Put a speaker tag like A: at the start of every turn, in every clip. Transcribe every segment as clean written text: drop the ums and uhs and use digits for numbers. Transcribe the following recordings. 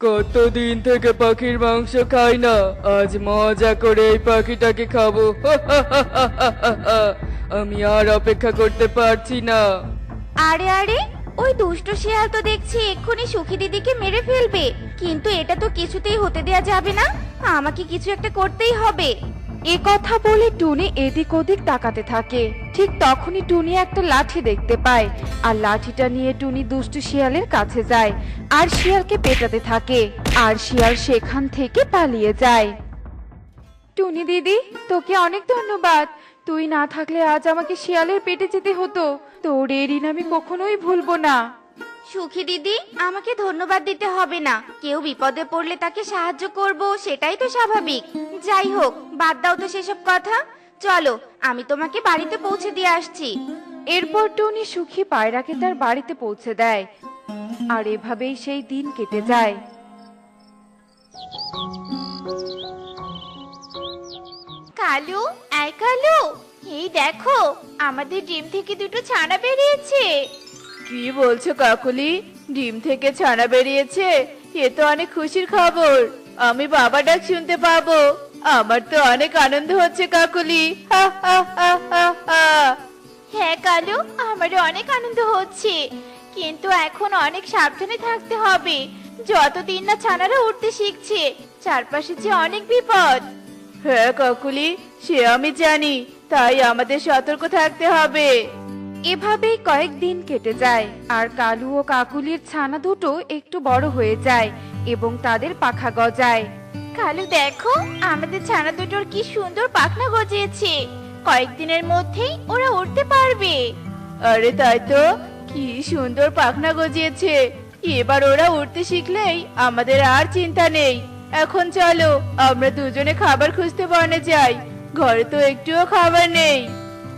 A: কতদিন থেকে পাখির মাংস খাই না, আজ মজা করে এই পাখিটাকে খাবো। আমি আর অপেক্ষা করতে পারছি না।
B: আরে আরে, ওই দুষ্ট শিয়াল তো দেখছি এক্ষুনি সুখী দিদিকে মেরে ফেলবে, কিন্তু এটা তো কিছুতেই হতে দেয়া যাবে না। আমাকে কিছু একটা করতেই হবে।
C: এ কথা বলে টুনি এদিক ওদিক তাকাতে থাকে। ঠিক তখনই টুনি একটা লাঠি দেখতে পায়, আর লাঠিটা নিয়ে টুনি দুষ্টু শিয়ালের কাছে যায় আর শিয়ালকে পেটাতে থাকে, আর শিয়াল সেখান থেকে পালিয়ে যায়। টুনি দিদি, তোকে অনেক ধন্যবাদ। তুই না থাকলে আজ আমাকে শিয়ালের পেটে যেতে হতো। তোর এই ঋণ আমি কখনোই ভুলবো না।
B: সুখী দিদি, আমাকে ধন্যবাদ দিতে হবে না। কেউ বিপদে পড়লে তাকে সাহায্য করব, সেটাই তো স্বাভাবিক। যাই হোক, বাদ দাও তো সেসব কথা। চলো, আমি তোমাকে বাড়িতে পৌঁছে দিয়ে আসছি।
C: এরপর টুনি সুখী পায়রাকে তার বাড়িতে পৌঁছে দেয়, আর এভাবেই সেই দিন কেটে যায়।
B: কালু, কালু, এই দেখো, আমাদের ডিম থেকে দুটো ছানা বেরিয়েছে।
C: কি বলছো কাকুলি? ডিম থেকে ছানা বেরিয়েছে? এ তো অনেক খুশির খবর। আমি বাবা ডাক শুনতে পাবো। আমার তো অনেক আনন্দ হচ্ছে কাকুলি। হা হা হা হা হা।
B: হ্যাঁ কালু, আমারও অনেক আনন্দ হচ্ছে, কিন্তু এখন অনেক সাবধানে থাকতে হবে। যতদিন না ছানারা উঠতে শিখছে, চারপাশে যে অনেক বিপদ।
C: হ্যাঁ কাকুলি, সে আমি জানি, তাই আমাদের সতর্ক থাকতে হবে। এভাবেই কয়েকদিন কেটে যায়, আর কালু ও কাকুলির ছানা দুটো একটু বড় হয়ে যায় এবং তাদের পাখা গজায়।
B: কালু দেখো, আমাদের ছানা দুটোর কি সুন্দর পাখনা গজিয়েছে। কয়েকদিনের মধ্যেই ওরা উঠতে পারবে।
C: আরে তাই তো, কি সুন্দর পাখনা গজিয়েছে। এবার ওরা উঠতে শিখলেই আমাদের আর চিন্তা নেই। এখন চলো, আমরা দুজনে খাবার খুঁজতে বনে যাই। ঘরে তো একটুও খাবার নেই।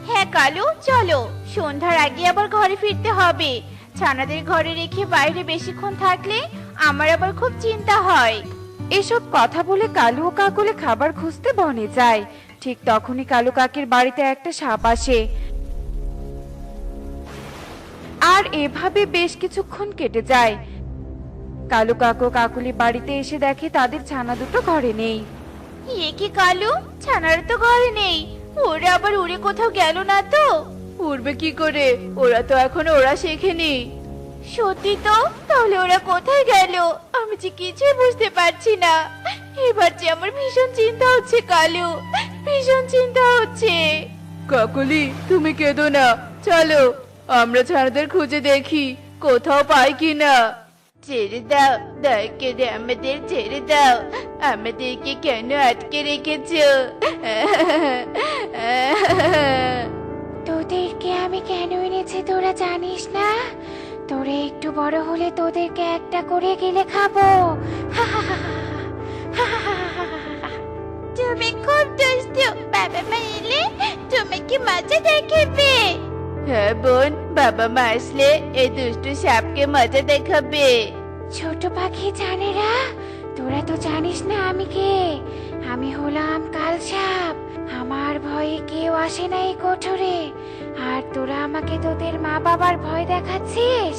B: হ্যাঁ কালু, চলো। সন্ধ্যার আগে আবার ঘরে ফিরতে হবে। ছানাদের ঘরে রেখে বাইরে বেশিক্ষণ থাকলে আমার আবার খুব চিন্তা হয়।
C: এসব কথা বলে কালু ও কাকুলি খাবার খুঁজতে বনে যায়। ঠিক তখনই কালু কাকের বাড়িতে একটা সাপ আসে, আর এভাবে বেশ কিছুক্ষণ কেটে যায়। কালু কাকু কাকুলি বাড়িতে এসে দেখে তাদের ছানা দুটো ঘরে নেই।
B: এ কি কালু, ছানারা তো ঘরে নেই। ওরা আবার উড়ে কোথাও গেল না তো?
C: উড়বে কি করে? ওরা তো এখনো ওরা শেখেনি।
B: সত্যি তো? তাহলে ওরা কোথায় গেল? আমি যে কিছুই বুঝতে পারছি না। এবার যে আমার ভীষণ চিন্তা হচ্ছে কালু, ভীষণ চিন্তা হচ্ছে।
C: কাকুলি, তুমি কেঁদো না। চলো, আমরা ছানাদের খুঁজে দেখি কোথাও পাই কিনা।
B: ছেড়ে দাও, দয়া করে আমাদের ছেড়ে দাও। আমাদেরকে কেন আটকে রেখেছো? তোদেরকে আমি কেন এনেছি তোরা জানিস না? তোরা একটু বড় হলে তোদেরকে একটা করে গিলে খাবো। তুমি খুব দুষ্টু। বাবা মা এলে তোমাকে মজা দেখাবে।
C: হ্যাঁ বোন, বাবা মা আসলে এই দুষ্টু সাপকে মজা দেখাবে।
B: ছোট পাখি জানেরা, তোরা তো জানিস না আমি কে। আমি হলাম কাল সাপ। আমার ভয়ে কেউ আসে না এই কোঠরে। আর তোরা আমাকে তোদের মা বাবার ভয় দেখাচ্ছিস।